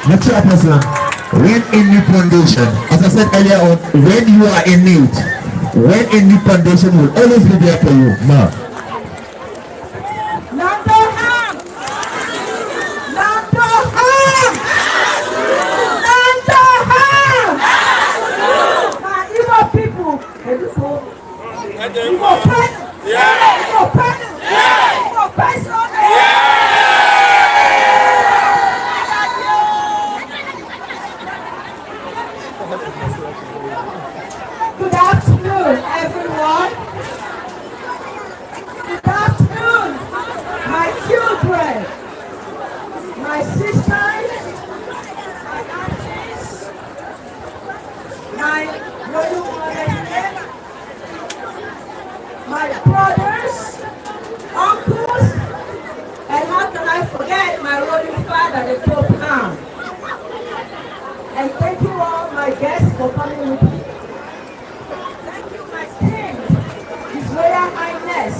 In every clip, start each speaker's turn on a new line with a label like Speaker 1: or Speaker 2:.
Speaker 1: The chairperson, when in new foundation, as I said earlier on, when you are in need, when a new foundation will always be there for you, ma.
Speaker 2: Good afternoon, everyone. Good afternoon, my children, my sisters, my aunties, my royal mother, my brothers, uncles, and how can I forget my royal father, the Pope now. And thank you all, my guests, for coming with me. Thank you, my king, His Royal Highness,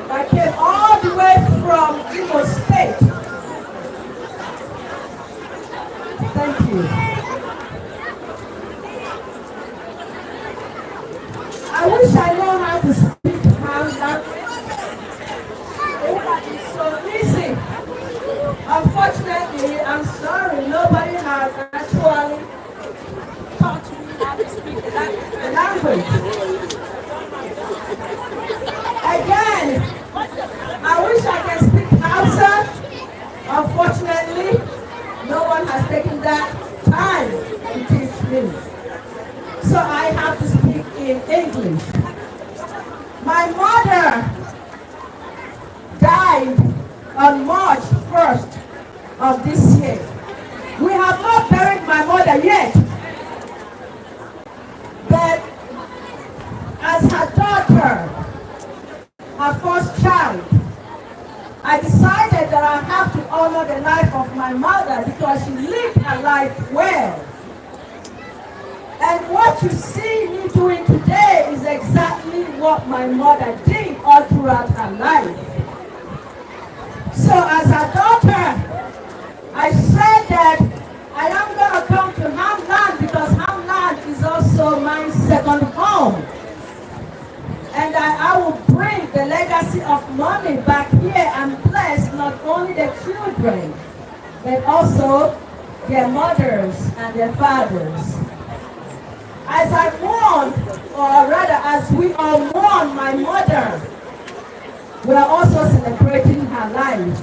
Speaker 2: that came all the way from Imo State. Thank you. I wish I know how to speak Hausa. It would have been so easy. Unfortunately, I'm sorry, nobody has actually taught me how to speak the language. Again, I wish I can speak Hausa. Unfortunately, no one has taken that time to teach me. So I have to speak in English. My mother died on March 1st of this year. We have not buried my mother yet. But as her daughter, her first child, I decided that I have to honor the life of my mother because she lived her life well. And what you see me doing today is exactly what my mother did all throughout her life. So as her daughter, I said that I am going to come to have but also their mothers and their fathers. As I mourn, or rather as we all mourn my mother, we are also celebrating her life.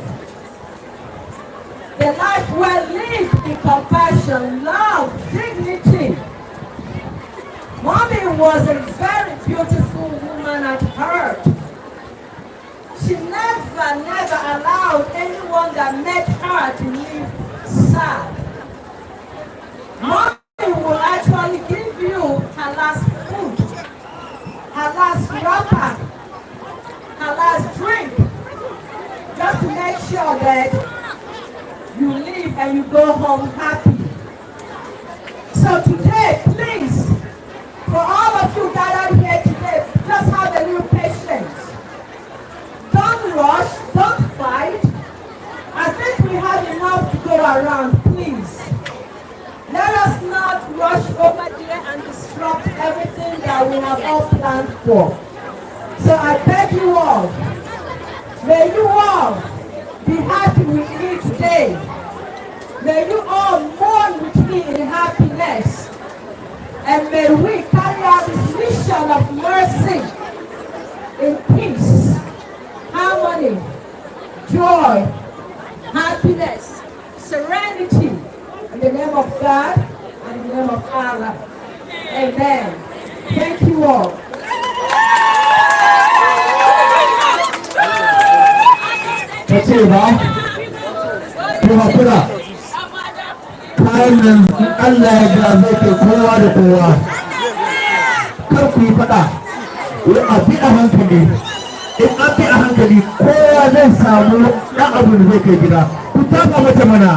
Speaker 2: The life well lived in compassion, love, dignity. Mommy was a very beautiful woman at heart. She never allowed anyone that met her to live sad. Mommy will actually give you her last food, her last wrapper, her last drink, just to make sure that you live and you go home happy. So today, please, for all of you gathered here today, just have a little patience. Don't rush, don't fight. I think we have enough to go around, please. Let us not rush over there and disrupt everything that we have all planned for. So I beg you all, may you all be happy with me today. May you all mourn with me in happiness. And may we carry out this mission of mercy in peace, harmony, joy, happiness, serenity, in the name of God and in the name of Allah. Amen. Thank you all.
Speaker 1: ta ce ba ku haƙura kayan nan Allah ya ga zai ke kowa da kowa kar ku yi faɗa a bi a hankali in an bi a hankali kowa zai samu ɗan abu da zai kai gida ku tafa mata mana